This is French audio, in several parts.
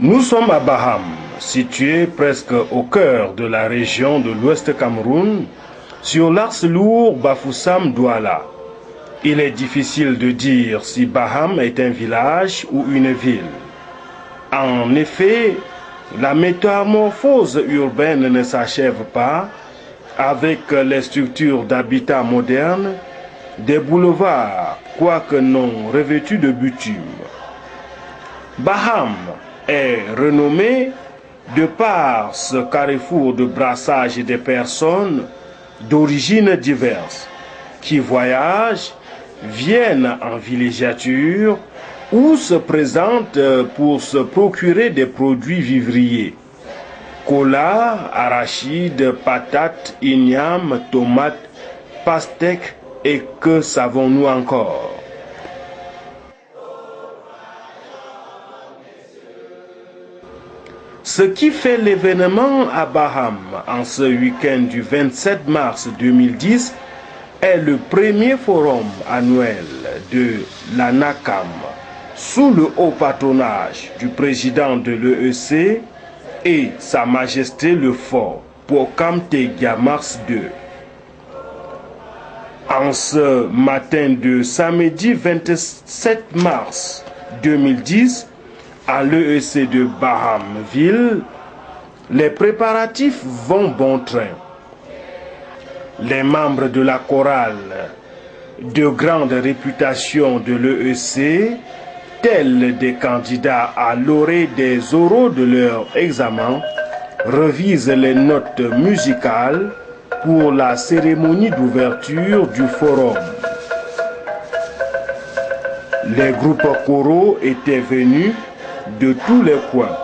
Nous sommes à Baham, situé presque au cœur de la région de l'Ouest Cameroun, sur l'axe lourd Bafoussam-Douala. Il est difficile de dire si Baham est un village ou une ville. En effet, la métamorphose urbaine ne s'achève pas avec les structures d'habitat modernes, des boulevards, quoique non revêtus de bitume. Baham est renommé de par ce carrefour de brassage des personnes d'origines diverses qui voyagent, viennent en villégiature ou se présentent pour se procurer des produits vivriers. Cola, arachides, patates, ignames, tomates, pastèques et que savons-nous encore? Ce qui fait l'événement à Baham en ce week-end du 27 mars 2010 est le premier forum annuel de la NACAM sous le haut patronage du président de l'EEC et Sa Majesté le Fort Bokam Tegia Mars II. En ce matin de samedi 27 mars 2010, à l'EEC de Bahamville, les préparatifs vont bon train. Les membres de la chorale de grande réputation de l'EEC, tels des candidats à l'orée des oraux de leur examen, revisent les notes musicales pour la cérémonie d'ouverture du forum. Les groupes choraux étaient venus de tous les coins.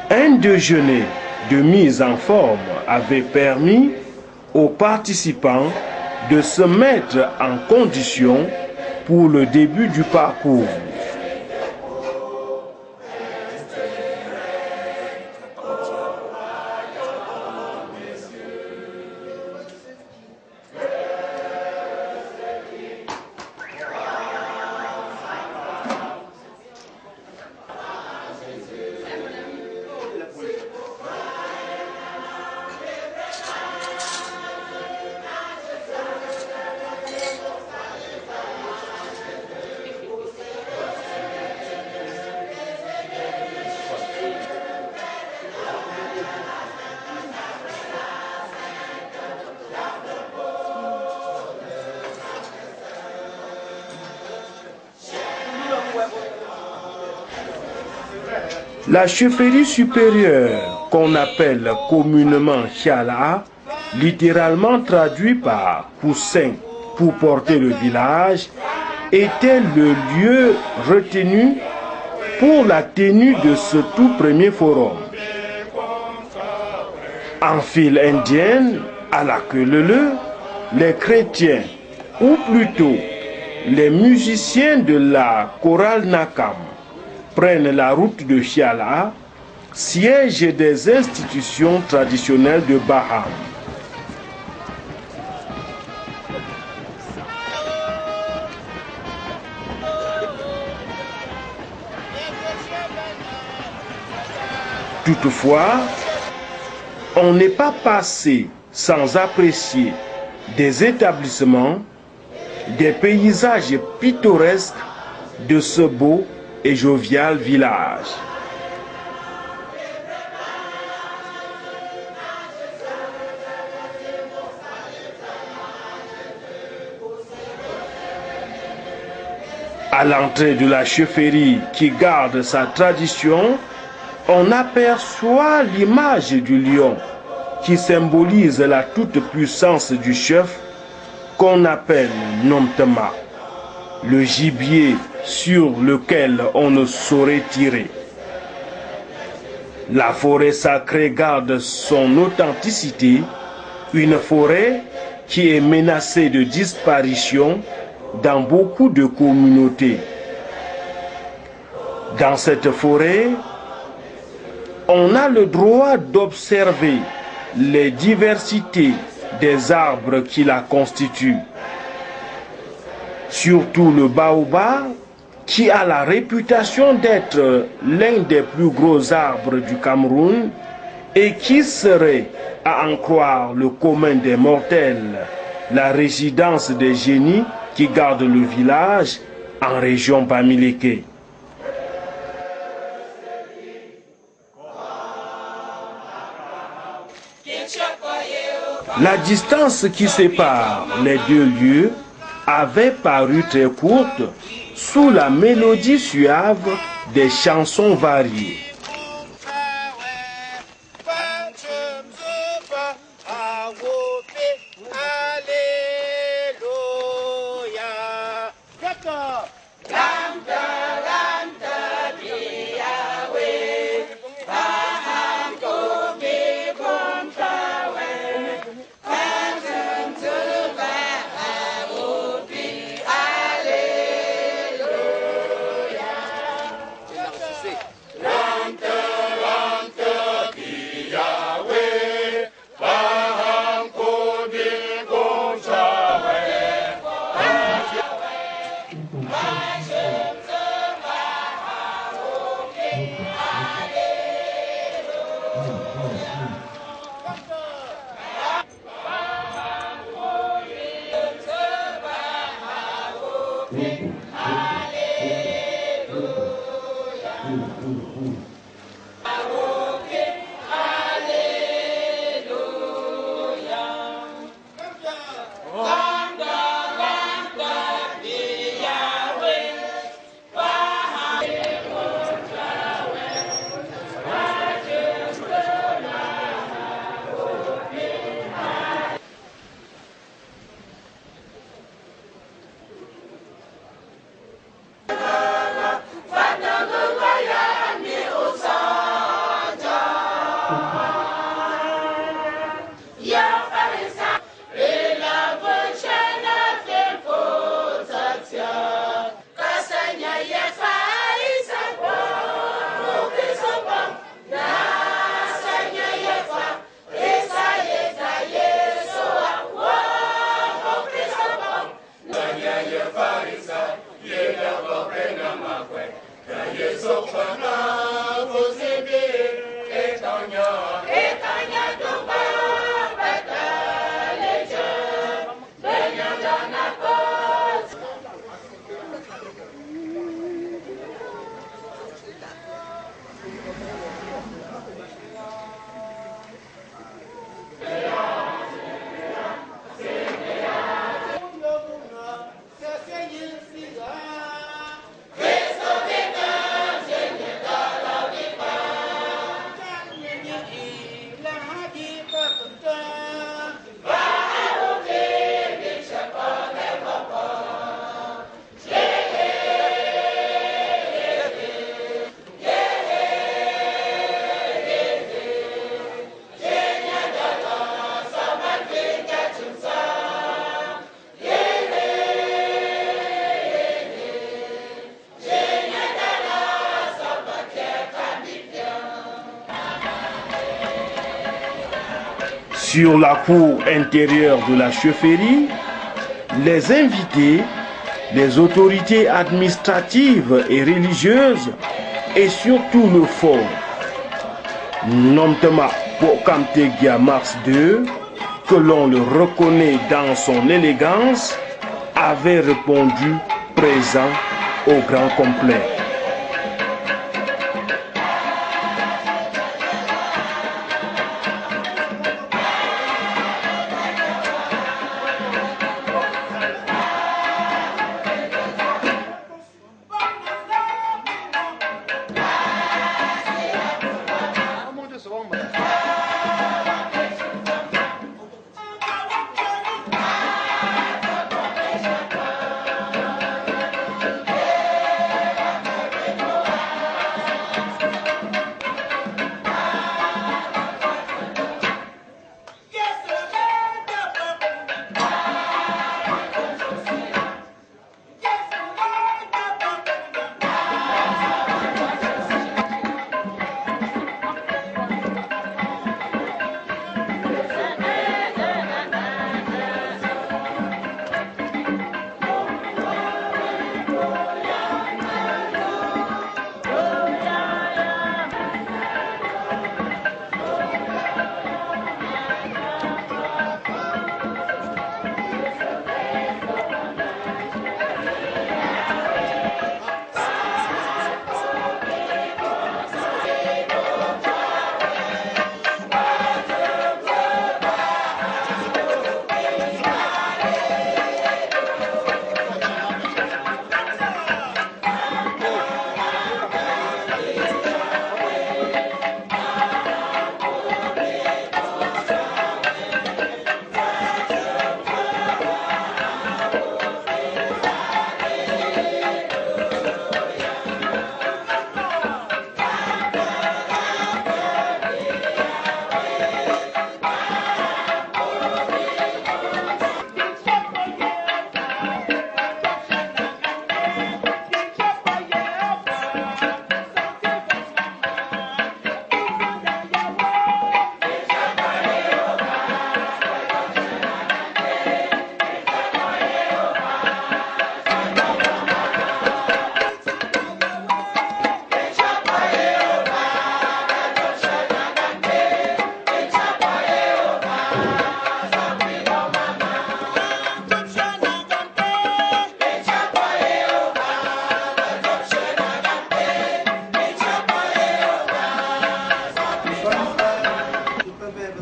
Un déjeuner de mise en forme avait permis aux participants de se mettre en condition pour le début du parcours. La chefferie supérieure, qu'on appelle communément Chiala, littéralement traduit par Poussin pour porter le village, était le lieu retenu pour la tenue de ce tout premier forum. En file indienne, à la queue leu, les chrétiens, ou plutôt les musiciens de la chorale Nakam, prennent la route de Chiala, siège des institutions traditionnelles de Baham. Toutefois, on n'est pas passé sans apprécier des établissements, des paysages pittoresques de ce beau et jovial village. À l'entrée de la chefferie qui garde sa tradition, on aperçoit l'image du lion qui symbolise la toute-puissance du chef qu'on appelle Nomtema, le gibier sur lequel on ne saurait tirer. La forêt sacrée garde son authenticité, une forêt qui est menacée de disparition dans beaucoup de communautés. Dans cette forêt, on a le droit d'observer les diversités des arbres qui la constituent. Surtout le baobab, qui a la réputation d'être l'un des plus gros arbres du Cameroun et qui serait, à en croire le commun des mortels, la résidence des génies qui gardent le village en région Bamileke. La distance qui sépare les deux lieux avait paru très courte sous la mélodie suave des chansons variées. Sur la cour intérieure de la chefferie, les invités, les autorités administratives et religieuses et surtout le fort Nomtema Pokamtegia Mars II, que l'on le reconnaît dans son élégance, avait répondu présent au grand complet.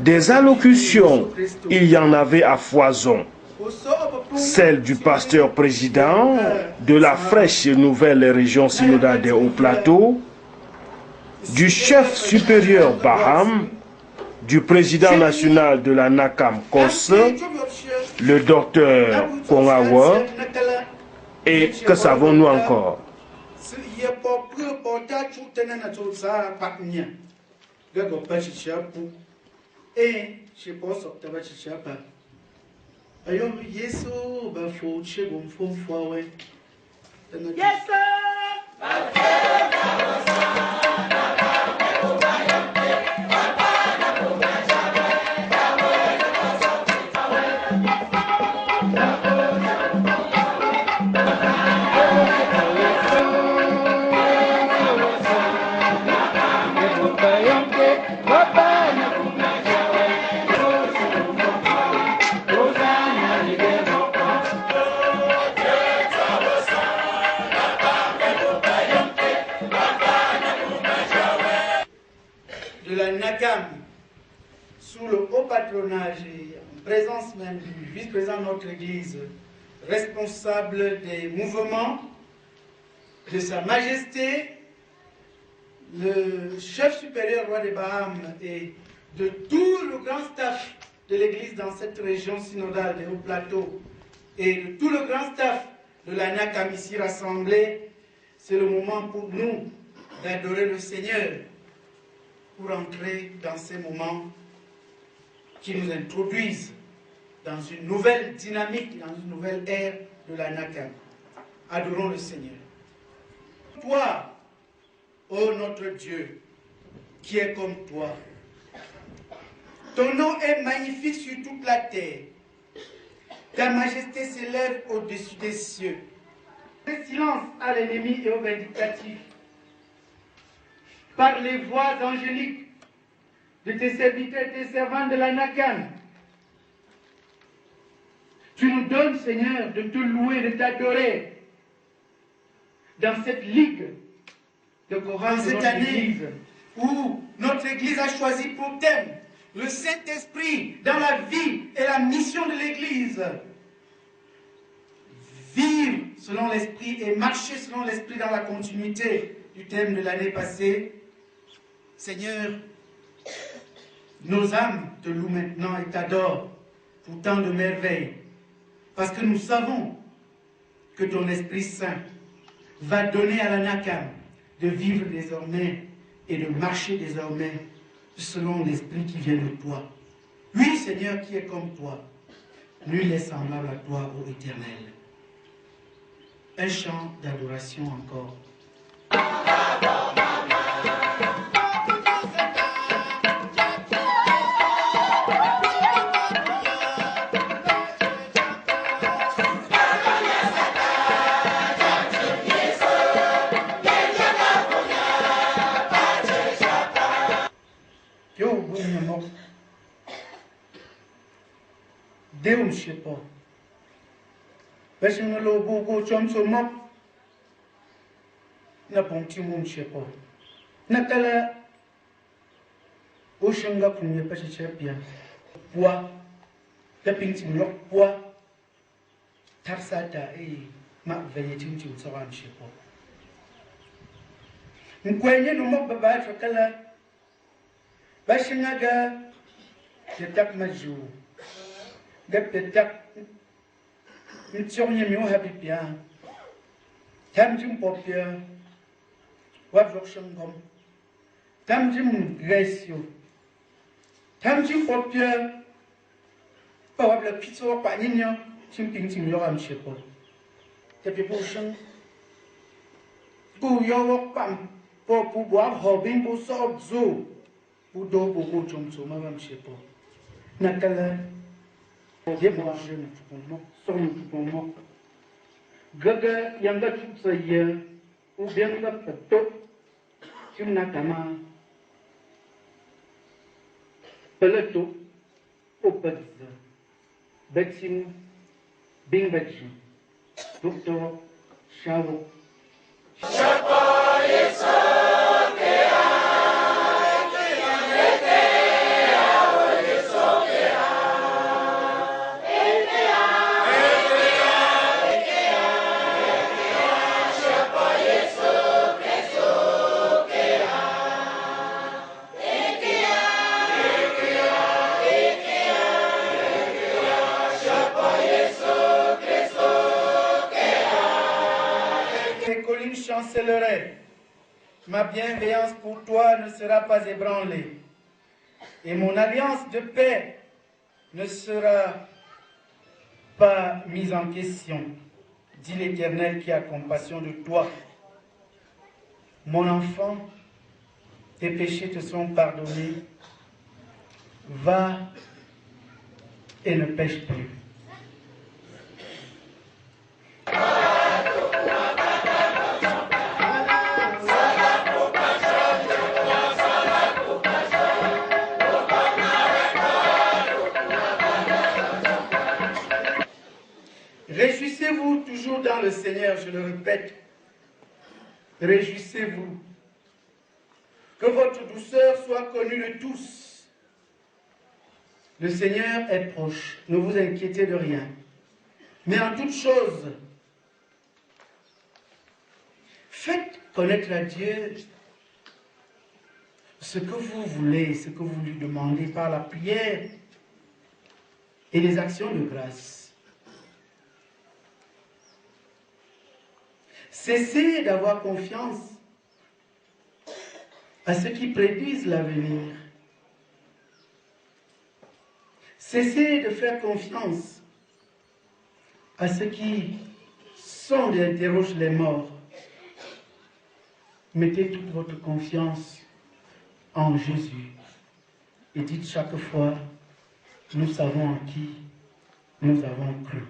Des allocutions, il y en avait à foison. Celle du pasteur président de la fraîche et nouvelle région synodale des Hauts-Plateaux, du chef supérieur Baham, du président national de la NACAM Kos, le docteur Kongawa, et que savons-nous encore? De la NACAM, sous le haut patronage et en présence même du vice-président de notre Église, responsable des mouvements, de Sa Majesté, le chef supérieur roi des Bahames et de tout le grand staff de l'Église dans cette région synodale des Hauts-Plateaux et de tout le grand staff de la NACAM ici rassemblé, c'est le moment pour nous d'adorer le Seigneur, pour entrer dans ces moments qui nous introduisent dans une nouvelle dynamique, dans une nouvelle ère de la NACAM. Adorons le Seigneur. Toi, ô notre Dieu, qui est comme toi, ton nom est magnifique sur toute la terre. Ta majesté s'élève au-dessus des cieux. Fais silence à l'ennemi et au vindicatif. Par les voix angéliques de tes serviteurs et tes servants de la NACAM. Tu nous donnes, Seigneur, de te louer, de t'adorer dans cette ligue de chorale de cette année où notre Église a choisi pour thème le Saint-Esprit dans la vie et la mission de l'Église. Vivre selon l'Esprit et marcher selon l'Esprit dans la continuité du thème de l'année passée. Seigneur, nos âmes te louent maintenant et t'adorent pour tant de merveilles, parce que nous savons que ton Esprit Saint va donner à la NACAM de vivre désormais et de marcher désormais selon l'Esprit qui vient de toi. Oui, Seigneur, qui est comme toi, nul n'est semblable à toi, ô Éternel. Un chant d'adoration encore. Deum shepo. Bashing lo go chom so mop. Na ponti mum shepo. Nakala Oshanga punye pashi chapia. Pwa. La pinti mlok pwa. Tarsata ma veyetim ti utsawan shepo. Nkwenye no mop baba fakala. Bashinga ga yetak maju. Gaptetak Mitsonye mi habipia. Tamjim popia. Wavroshangom. Tamjim Gresio. Tamjim popia. Pawabla pizzo paninyo. Chimping yoram shepo. Tapipushan. Pu yowok pam. Po pu boab hobin po sob zo. Pu do bogo chomso mavam shepo. Nakala. Gaga yang dah cukup saya, ubiang dah betul, cuma kama peletup, obat, becim, bing becim, doktor, syawuk. Les collines chancelleraient. Ma bienveillance pour toi ne sera pas ébranlée. Et mon alliance de paix ne sera pas mise en question, dit l'Éternel qui a compassion de toi. Mon enfant, tes péchés te sont pardonnés. Va et ne pêche plus. Réjouissez-vous toujours dans le Seigneur, je le répète. Réjouissez-vous. Que votre douceur soit connue de tous. Le Seigneur est proche. Ne vous inquiétez de rien. Mais en toute chose, faites connaître à Dieu ce que vous voulez, ce que vous lui demandez par la prière et les actions de grâce. Cessez d'avoir confiance à ceux qui prédisent l'avenir. Cessez de faire confiance à ceux qui sondent et interrogent les morts. Mettez toute votre confiance en Jésus et dites chaque fois, nous savons en qui nous avons cru.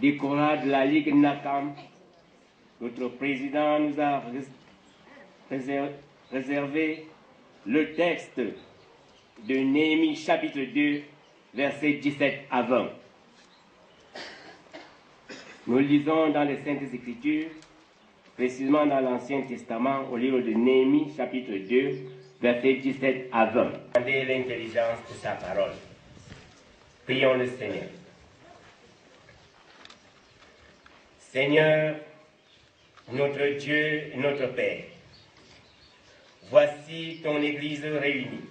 Des chorales de la Ligue Nakam, notre président nous a réservé le texte de Néhémie chapitre 2, versets 17 à 20. Nous lisons dans les Saintes Écritures, précisément dans l'Ancien Testament, au livre de Néhémie chapitre 2, versets 17 à 20. Demandez l'intelligence de sa parole. Prions le Seigneur. Seigneur, notre Dieu et notre Père, voici ton Église réunie,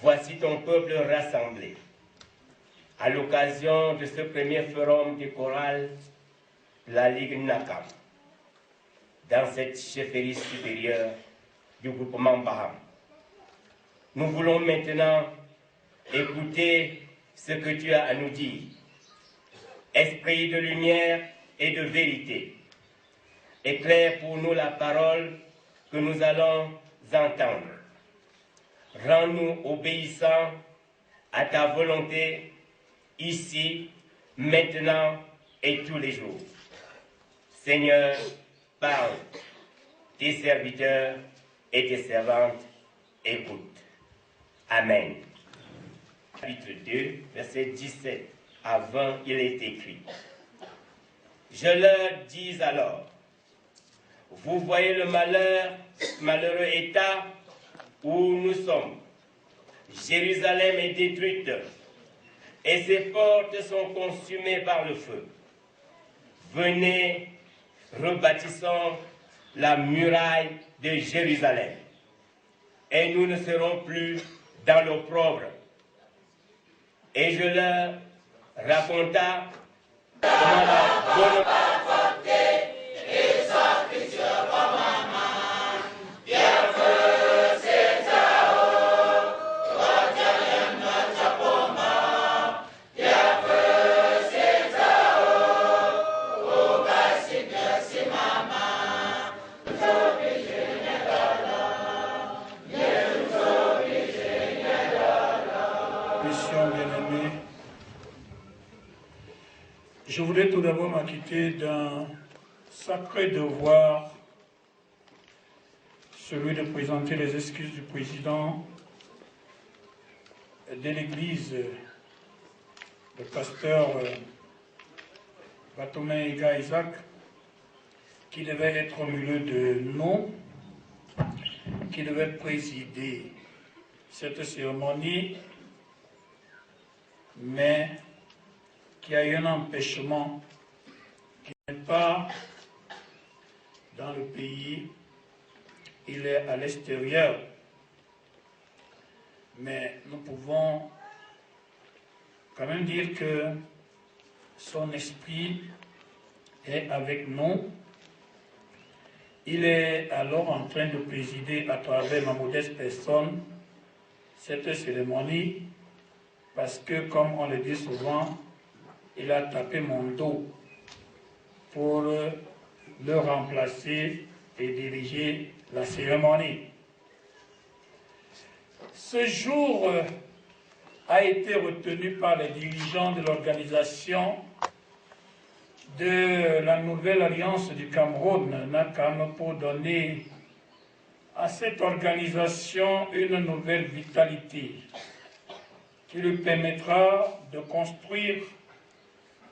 voici ton peuple rassemblé, à l'occasion de ce premier forum des chorales de la Ligue Nakam, dans cette chefferie supérieure du groupement Baham. Nous voulons maintenant écouter ce que tu as à nous dire. Esprit de lumière et de vérité, éclaire pour nous la parole que nous allons entendre. Rends-nous obéissants à ta volonté, ici, maintenant et tous les jours. Seigneur, parle, tes serviteurs et tes servantes écoutent. Amen. Chapitre 2, verset 17. À 20, il est écrit. Je leur dis alors, vous voyez le malheureux état où nous sommes. Jérusalem est détruite et ses portes sont consumées par le feu. Venez, rebâtissons la muraille de Jérusalem et nous ne serons plus dans l'opprobre. Et je leur raconta comment la bonne je voudrais tout d'abord m'acquitter d'un sacré devoir, celui de présenter les excuses du président de l'Église, le pasteur Batomé Ega Isaac, qui devait être au milieu de nous, qui devait présider cette cérémonie, mais qui a eu un empêchement, qui n'est pas dans le pays, il est à l'extérieur. Mais nous pouvons quand même dire que son esprit est avec nous. Il est alors en train de présider à travers ma modeste personne cette cérémonie, parce que, comme on le dit souvent, il a tapé mon dos pour le remplacer et diriger la cérémonie. Ce jour a été retenu par les dirigeants de l'organisation de la Nouvelle Alliance du Cameroun, NACAM, pour donner à cette organisation une nouvelle vitalité qui lui permettra de construire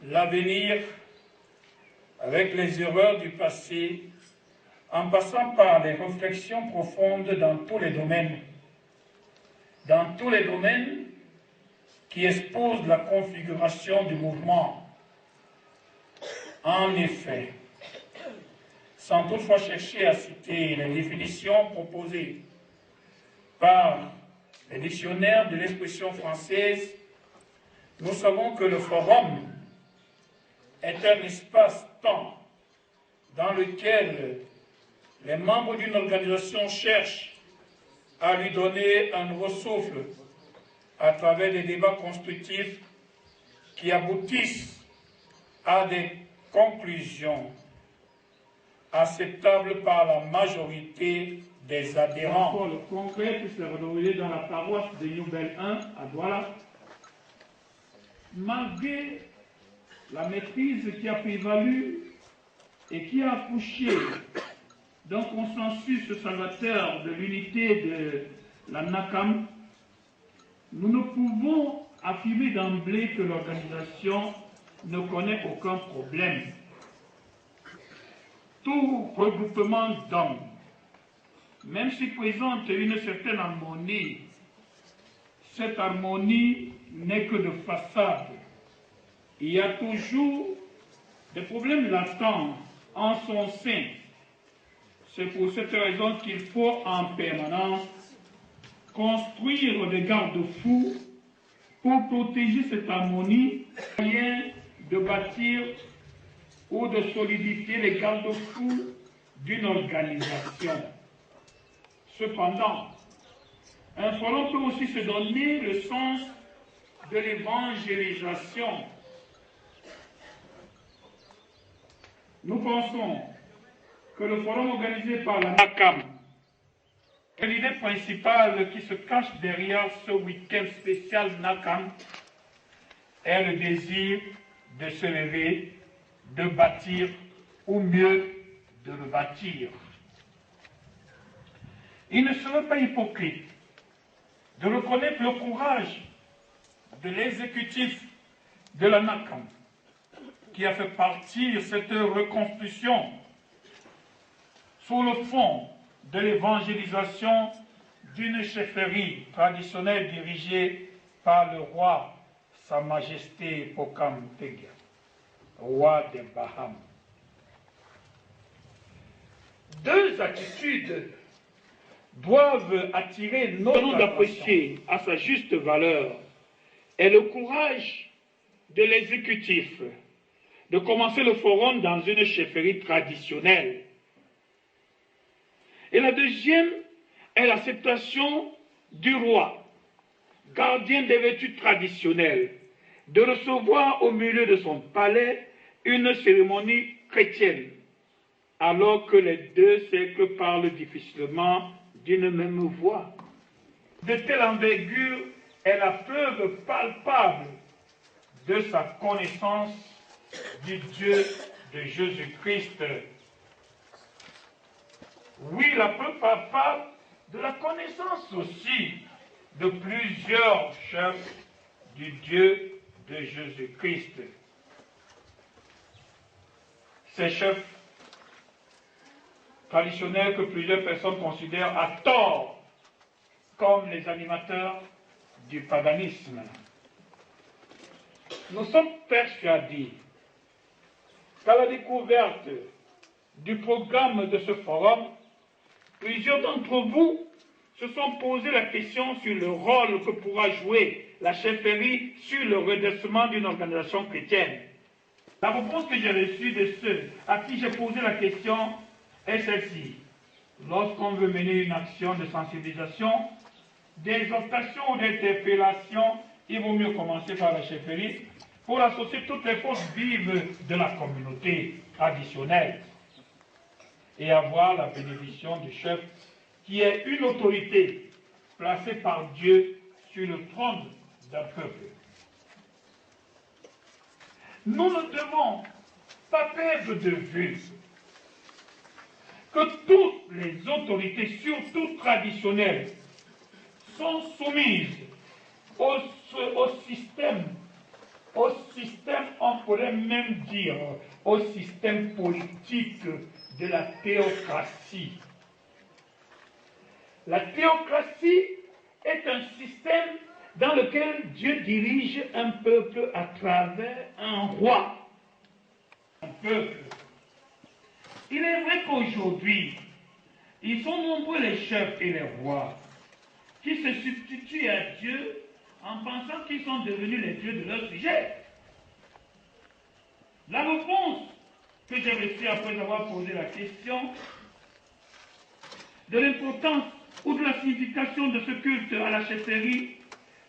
l'avenir avec les erreurs du passé, en passant par des réflexions profondes dans tous les domaines qui exposent la configuration du mouvement. En effet, sans toutefois chercher à citer les définitions proposées par les dictionnaires de l'expression française, nous savons que le forum est un espace-temps dans lequel les membres d'une organisation cherchent à lui donner un nouveau souffle à travers des débats constructifs qui aboutissent à des conclusions acceptables par la majorité des adhérents. Le congrès puisse se renouveler dans la paroisse de Nouvelle 1 à Douala, malgré la maîtrise qui a prévalu et qui a accouché d'un consensus salvateur de l'unité de la NACAM, nous ne pouvons affirmer d'emblée que l'organisation ne connaît aucun problème. Tout regroupement d'hommes, même s'il présente une certaine harmonie, cette harmonie n'est que de façade. Il y a toujours des problèmes latents en son sein. C'est pour cette raison qu'il faut en permanence construire des garde-fous pour protéger cette harmonie, moyen de bâtir ou de solidifier les garde-fous d'une organisation. Cependant, un forum peut aussi se donner le sens de l'évangélisation. Nous pensons que le forum organisé par la NACAM est l'idée principale qui se cache derrière ce week-end spécial NACAM est le désir de se lever, de bâtir, ou mieux, de le bâtir. Il ne serait pas hypocrite de reconnaître le courage de l'exécutif de la NACAM qui a fait partir cette reconstruction sur le fond de l'évangélisation d'une chefferie traditionnelle dirigée par le roi, Sa Majesté Pokam Tegia, roi des Bahames. Deux attitudes doivent attirer notre d'apprécier à sa juste valeur et le courage de l'exécutif de commencer le forum dans une chefferie traditionnelle. Et la deuxième est l'acceptation du roi, gardien des vertus traditionnelles, de recevoir au milieu de son palais une cérémonie chrétienne, alors que les deux cercles parlent difficilement d'une même voix. De telle envergure est la preuve palpable de sa connaissance du Dieu de Jésus-Christ. Oui, la preuve palpable de la connaissance aussi de plusieurs chefs du Dieu de Jésus-Christ. Ces chefs traditionnels que plusieurs personnes considèrent à tort comme les animateurs du paganisme. Nous sommes persuadés qu'à la découverte du programme de ce forum, plusieurs d'entre vous se sont posé la question sur le rôle que pourra jouer la chefferie sur le redressement d'une organisation chrétienne. La réponse que j'ai reçue de ceux à qui j'ai posé la question est celle-ci. Lorsqu'on veut mener une action de sensibilisation, d'exhortation ou d'interpellation, il vaut mieux commencer par la chefferie pour associer toutes les forces vives de la communauté traditionnelle et avoir la bénédiction du chef qui est une autorité placée par Dieu sur le trône d'un peuple. Nous ne devons pas perdre de vue que toutes les autorités, surtout traditionnelles, sont soumises au système, on pourrait même dire, au système politique de la théocratie. La théocratie est un système dans lequel Dieu dirige un peuple à travers un roi. Un peuple. Il est vrai qu'aujourd'hui, ils sont nombreux les chefs et les rois qui se substituent à Dieu en pensant qu'ils sont devenus les dieux de leur sujet. La réponse que j'ai reçue après avoir posé la question de l'importance ou de la signification de ce culte à la chefferie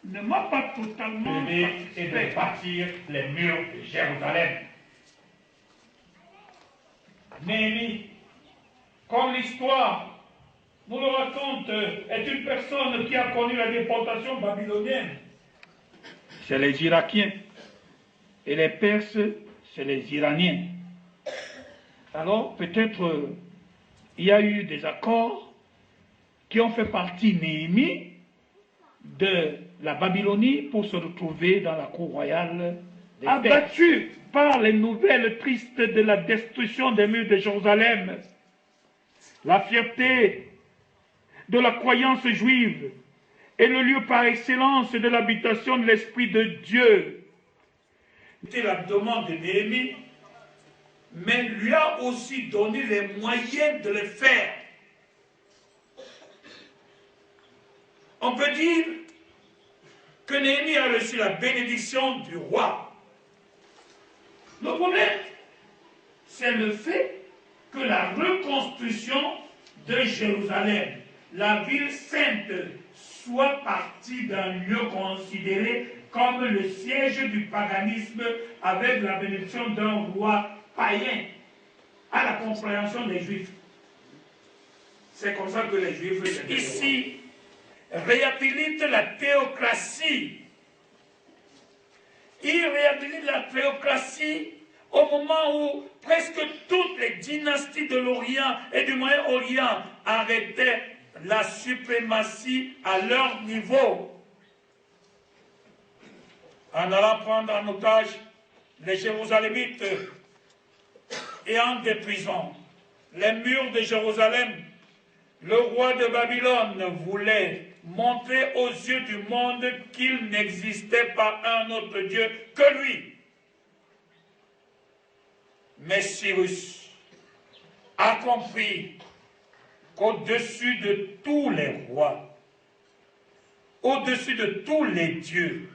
ne m'a pas totalement satisfait. Et de bâtir les murs de Jérusalem. Néhémie, comme l'histoire nous le raconte, est une personne qui a connu la déportation babylonienne. C'est les Irakiens. Et les Perses, c'est les Iraniens. Alors, peut-être, il y a eu des accords qui ont fait partie, Néhémie, de la Babylonie pour se retrouver dans la cour royale des Perses. Abattu par les nouvelles tristes de la destruction des murs de Jérusalem, la fierté de la croyance juive est le lieu par excellence de l'habitation de l'Esprit de Dieu. C'était la demande de Néhémie, mais lui a aussi donné les moyens de le faire. On peut dire que Néhémie a reçu la bénédiction du roi. Le problème, c'est le fait que la reconstruction de Jérusalem, la ville sainte, soit partie d'un lieu considéré comme le siège du paganisme avec la bénédiction d'un roi païen à la compréhension des Juifs. C'est comme ça que les Juifs ici réhabilitent la théocratie. Ils réhabilitent la théocratie au moment où presque toutes les dynasties de l'Orient et du Moyen-Orient arrêtaient la suprématie à leur niveau. En allant prendre en otage les Jérusalémites et en détruisant les murs de Jérusalem, Le roi de Babylone voulait montrer aux yeux du monde qu'il n'existait pas un autre Dieu que lui. Mais Cyrus a compris qu'au-dessus de tous les rois, au-dessus de tous les dieux,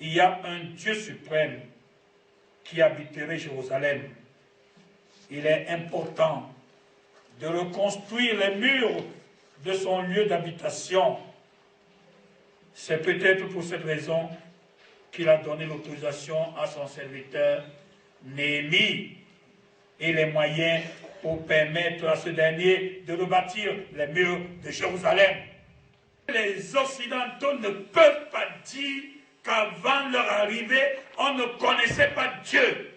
il y a un Dieu suprême qui habiterait Jérusalem. Il est important de reconstruire les murs de son lieu d'habitation. C'est peut-être pour cette raison qu'il a donné l'autorisation à son serviteur Néhémie et les moyens pour permettre à ce dernier de rebâtir les murs de Jérusalem. Les Occidentaux ne peuvent pas dire qu'avant leur arrivée, on ne connaissait pas Dieu.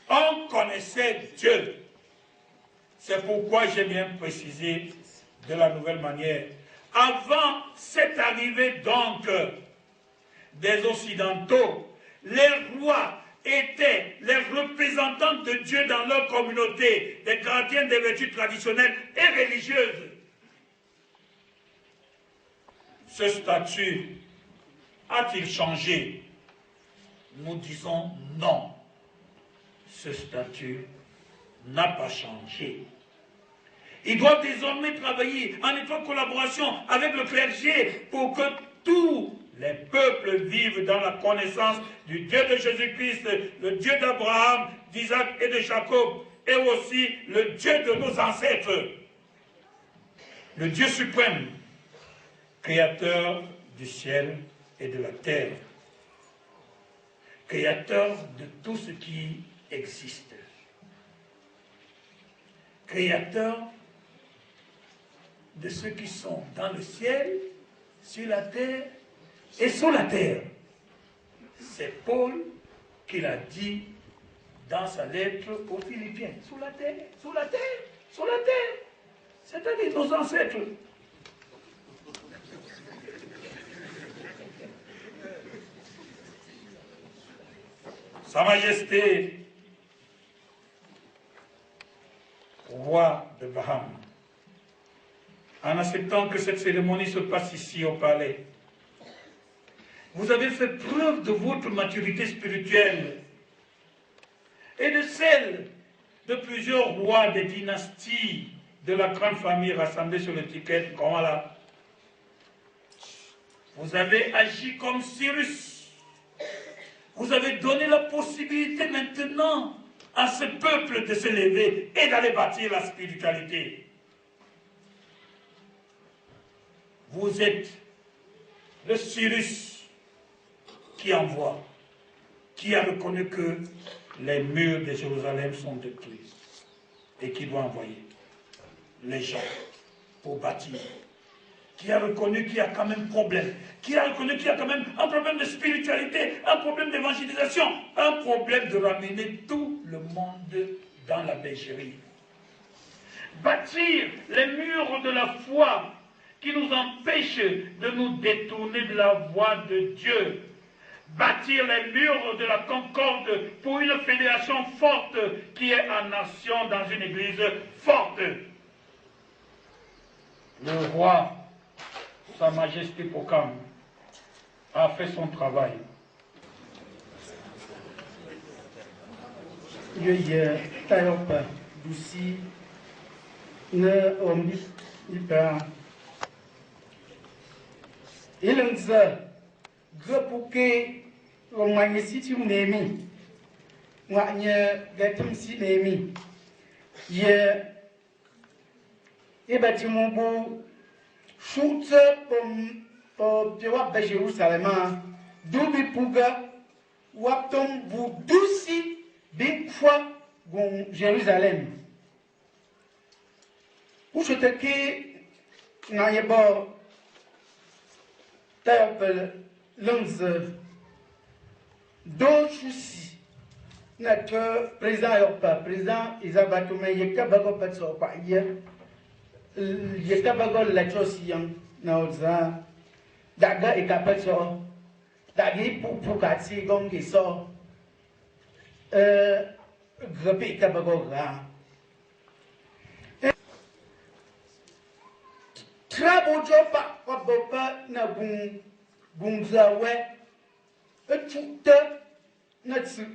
On connaissait Dieu. C'est pourquoi j'ai bien précisé de la nouvelle manière. Avant cette arrivée donc des Occidentaux, les rois étaient les représentants de Dieu dans leur communauté, des gardiens des vertus traditionnelles et religieuses. Ce statut a-t-il changé? Nous disons non. Ce statut n'a pas changé. Ils doivent désormais travailler en étroite collaboration avec le clergé pour que tous les peuples vivent dans la connaissance du Dieu de Jésus-Christ, le Dieu d'Abraham, d'Isaac et de Jacob, et aussi le Dieu de nos ancêtres. Le Dieu suprême, créateur du ciel et de la terre, créateur de tout ce qui existe, créateur de ceux qui sont dans le ciel, sur la terre et sous la terre. C'est Paul qui l'a dit dans sa lettre aux Philippiens. Sous la terre, sous la terre, sous la terre. C'est-à-dire nos ancêtres. Sa Majesté, roi de Baham, en acceptant que cette cérémonie se passe ici au palais, vous avez fait preuve de votre maturité spirituelle et de celle de plusieurs rois des dynasties de la grande famille rassemblée sur l'étiquette Kamala. Vous avez agi comme Cyrus. Vous avez donné la possibilité maintenant à ce peuple de se lever et d'aller bâtir la spiritualité. Vous êtes le Cyrus qui envoie, qui a reconnu que les murs de Jérusalem sont détruits et qui doit envoyer les gens pour bâtir, qui a reconnu qu'il y a quand même problème, qui a reconnu qu'il y a quand même un problème de spiritualité, un problème d'évangélisation, un problème de ramener tout le monde dans la bergerie. Bâtir les murs de la foi qui nous empêchent de nous détourner de la voie de Dieu. Bâtir les murs de la concorde pour une fédération forte qui est en nation dans une église forte. Le roi, Sa Majesté Pokam, a fait son travail. Tayopa, Douci, ne Ombi, Ipa. Ilangza, Grapuke, Romagné City Nemi, Wanya Gatum Si Nemi, Ye Ebatimombo, Shoot pour Piwap de Jérusalem, Doubi Pouga, Waptom vous douci, Big fois, Gon Jérusalem. Où je te quitte, Nayebo, Tayopa, Lanze, Dochusi, notre président Yopa, président Isabatoumé, Yekabago Patsopa, Yekabago Lachosian, Naoza, Daga et Capatso, Dagi Pukati, Gongiso, Grapi Kabago. Trabo jopa wabopa na gungzawe. Etuta na tsu.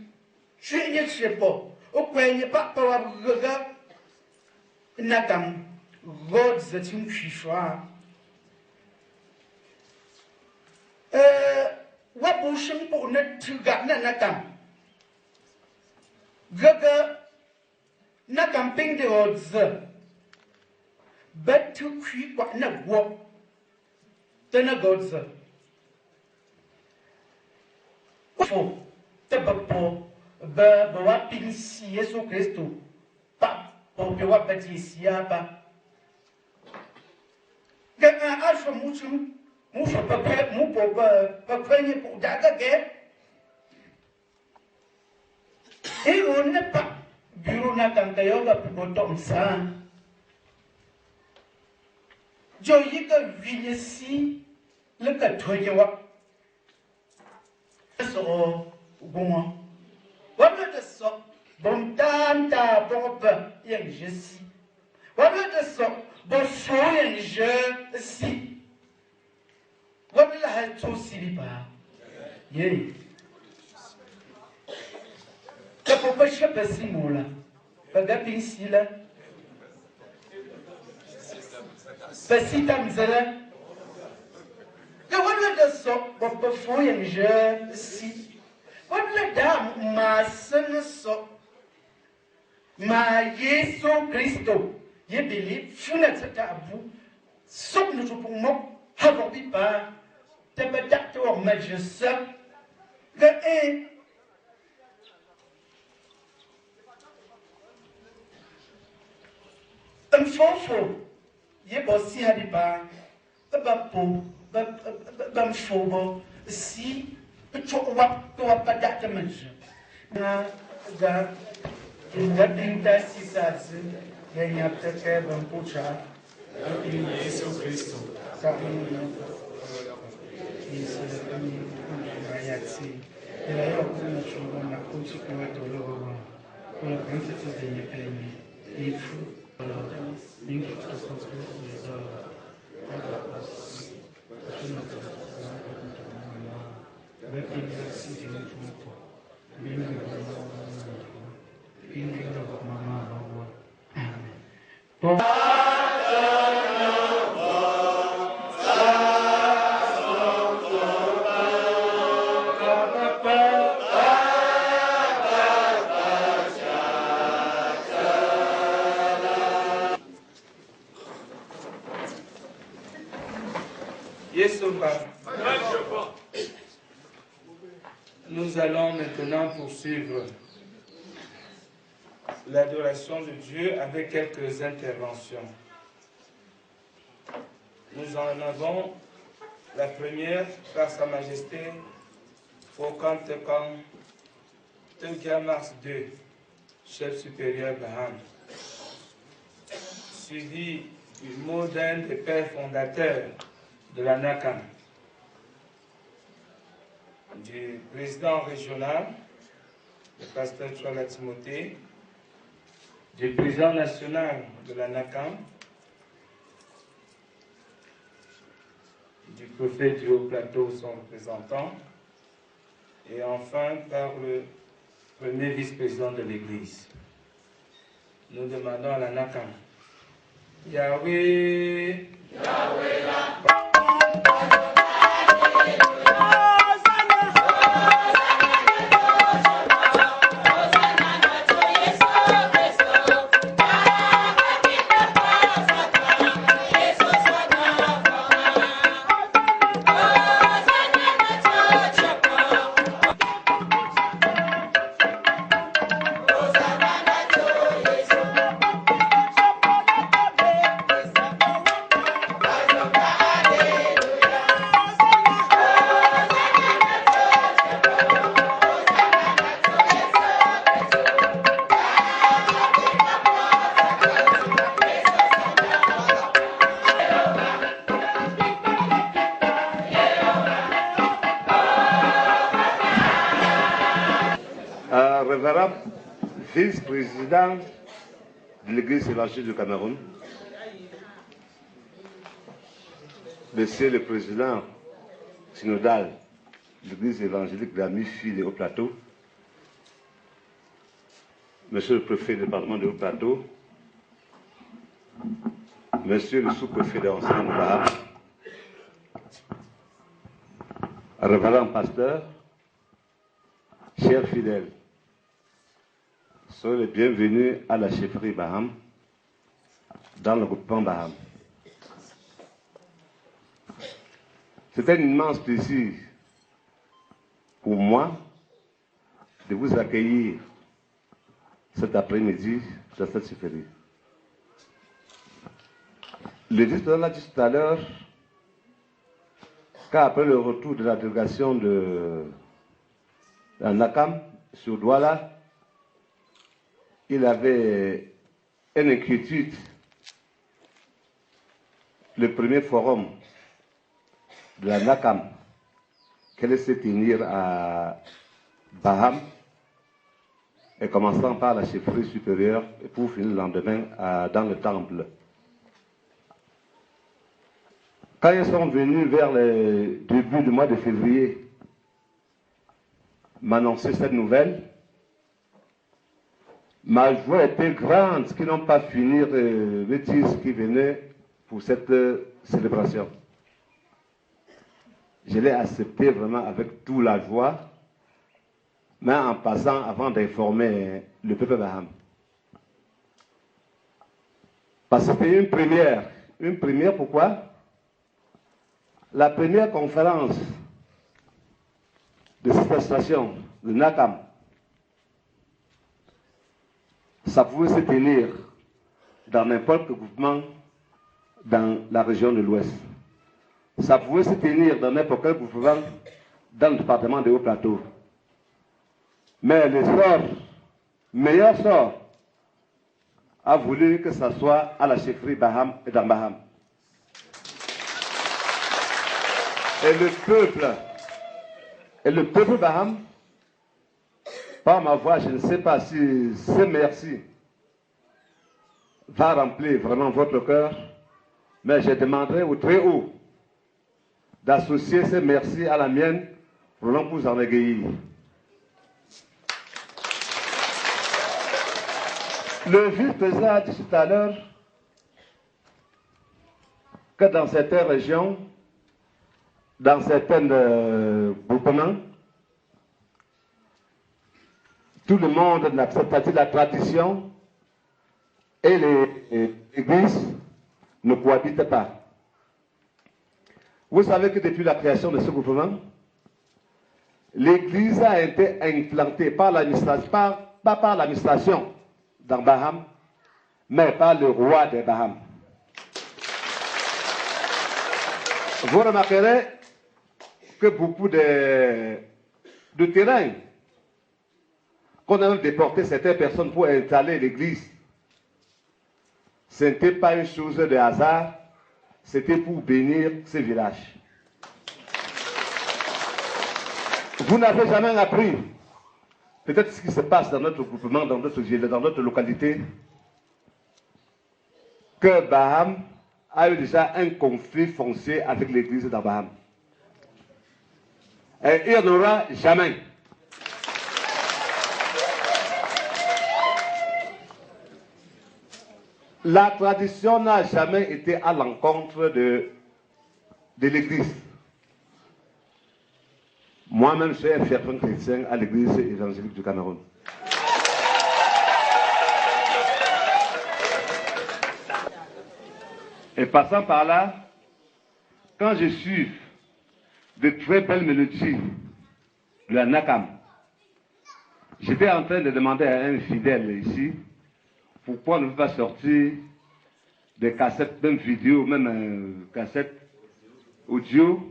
Chenye chepo. Okwenye papa wabugaga. Nakam. God zatim shishwa. Wabushin po na tuga na nakam. Gaga nakam ping de odze. Bet to creep what na walk. Then a godze. Po, tabapo, ba ping si Yesu Kristo. Pa, po pe wa bati siya pa. Gaga asho muchum. Mucho papel, mucho papel pour d'agaguer. Et on n'est pas bureau n'a qu'un tailleur pour bottom ça. Joyi que vigne si le catoyewa. So bon. Voilà de ça. Bon tanta bon yen je si. Voilà de ça. Bon fou yen je si. What la has to silipa? Yea. The Papa Shepherd Simula, but that being Silla. Pesita Mzela. The one let us so, but before and je see. What let them, my son so? My Yesu Christo, ye believe, Funata Abu, so little more, have a bit by. Tabadactor majesty, the A. And for ye bossy had a bar, a bapo, bamfobo, see, a chop up to a padata measure. Now, that in what thing that is as then you have to have and pucha. In Jesus Christ. Ragazzi, e la io come sono una conseguenza loro con la quantità degli impegni in tutto questo Nous allons maintenant poursuivre l'adoration de Dieu avec quelques interventions. Nous en avons la première par Sa Majesté Fokantekam Tegia Mars II, chef supérieur Baham, suivi du mot d'un des pères fondateurs de la NACAM, du président régional, le pasteur Chola Timothée, du président national de la NACAM, du préfet du Haut-Plateau, son représentant, et enfin par le premier vice-président de l'Église. Nous demandons à la NACAM, Yahweh, Yahweh, Révérend vice-président de l'Église évangélique du Cameroun, Monsieur le Président synodal de l'Église évangélique de la Mi-Fille des Hauts-Plateaux, Monsieur le Préfet du département des Hauts-Plateaux, Monsieur le Sous-Préfet de l'Ancien Baham, Révérend Pasteur, chers fidèles, soyez les bienvenus à la chefferie Baham, dans le groupement Baham. C'est un immense plaisir pour moi de vous accueillir cet après-midi dans cette chefferie. Le directeur l'a dit tout à l'heure qu'après le retour de la délégation de la NACAM sur Douala, il avait une inquiétude. Le premier forum de la NACAM qui allait se tenir à Baham, et commençant par la chefferie supérieure et pour finir le lendemain dans le temple. Quand ils sont venus vers le début du mois de février m'annoncer cette nouvelle, ma joie était grande qu'ils n'ont pas fini de me dire ce qui venait pour cette célébration. Je l'ai accepté vraiment avec toute la joie, mais en passant avant d'informer le peuple Baham. Parce que c'était une première. Une première pourquoi? La première conférence de cette station de NACAM, ça pouvait se tenir dans n'importe quel groupement dans la région de l'Ouest. Ça pouvait se tenir dans n'importe quel groupement dans le département des Hauts-Plateaux. Mais le meilleur sort, a voulu que ça soit à la chefferie Baham et dans Baham. Et le peuple Baham, par ma voix, je ne sais pas si ce merci va remplir vraiment votre cœur, mais je demanderai au très haut d'associer ce merci à la mienne pour l'on vous en égayer. Le vice-président a dit tout à l'heure que dans certaines régions, dans certains groupements, tout le monde n'accepte pas la tradition et l'Église ne cohabitent pas. Vous savez que depuis la création de ce groupement, l'Église a été implantée par l'administration, pas par l'administration dans Baham, mais par le roi des Baham. Vous remarquerez que beaucoup de terrain, qu'on a même déporté certaines personnes pour installer l'église, ce n'était pas une chose de hasard, c'était pour bénir ces villages. Vous n'avez jamais appris, peut-être ce qui se passe dans notre groupement, dans notre ville, dans notre localité, que Baham a eu déjà un conflit foncier avec l'église d'Abraham. Et il n'y en aura jamais. La tradition n'a jamais été à l'encontre de l'église. Moi-même, je suis un fervent chrétien à l'église évangélique du Cameroun. Et passant par là, quand je suis de très belles mélodies de la NACAM, j'étais en train de demander à un fidèle ici pourquoi on ne veut pas sortir des cassettes, même vidéo, même cassettes audio,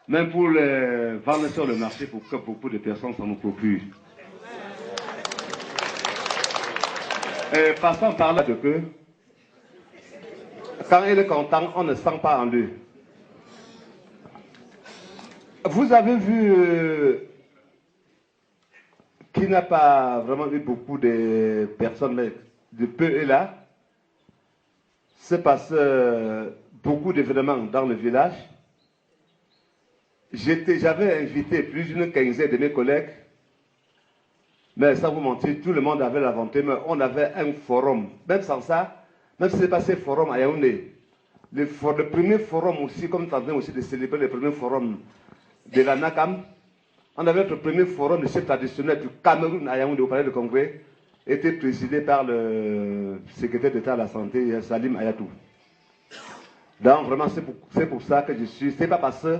même pour les vendre sur le marché pour que beaucoup de personnes s'en procurent. Et passant par là de que, quand il est content, on ne sent pas en lui. Vous avez vu qui n'a pas vraiment vu beaucoup de personnes, mais de peu et là, c'est parce que beaucoup d'événements dans le village. J'avais invité plus d'une quinzaine de mes collègues, mais sans vous mentir, tout le monde avait la volonté, mais on avait un forum. Même sans ça, même si ce n'est pas ce forum à Yaoundé, le premier forum aussi, comme tu es en train aussi de célébrer le premier forum de la NACAM, on avait notre premier forum de chef traditionnel du Cameroun à Yaoundé au Palais de Congrès, était présidé par le secrétaire d'État à la Santé, Salim Ayatou. Donc vraiment, c'est pour ça que je suis. C'est pas parce que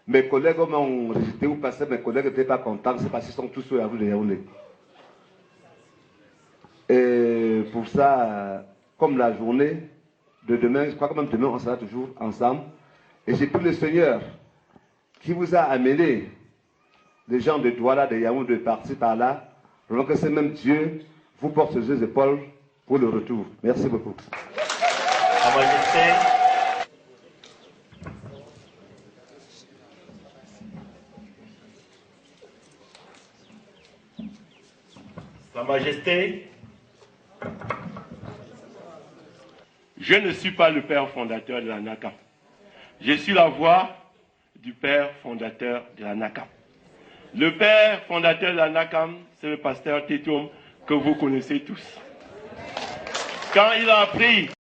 mes collègues m'ont rejeté ou parce que mes collègues n'étaient pas contents, c'est parce qu'ils sont tous sur la rue de Yaoundé. Et pour ça, comme la journée de demain, je crois que même demain, on sera toujours ensemble. Et j'ai pris le Seigneur qui vous a amené les gens de Douala, de Yaoundé, de partir par là. Vraiment que c'est même Dieu vous porte sur les épaules pour le retour. Merci beaucoup. Sa Majesté, Sa Majesté, je ne suis pas le père fondateur de la NACAM. Je suis la voix du père fondateur de la NACAM. Le père fondateur de la NACAM, c'est le pasteur Tétoum que vous connaissez tous. Quand il a appris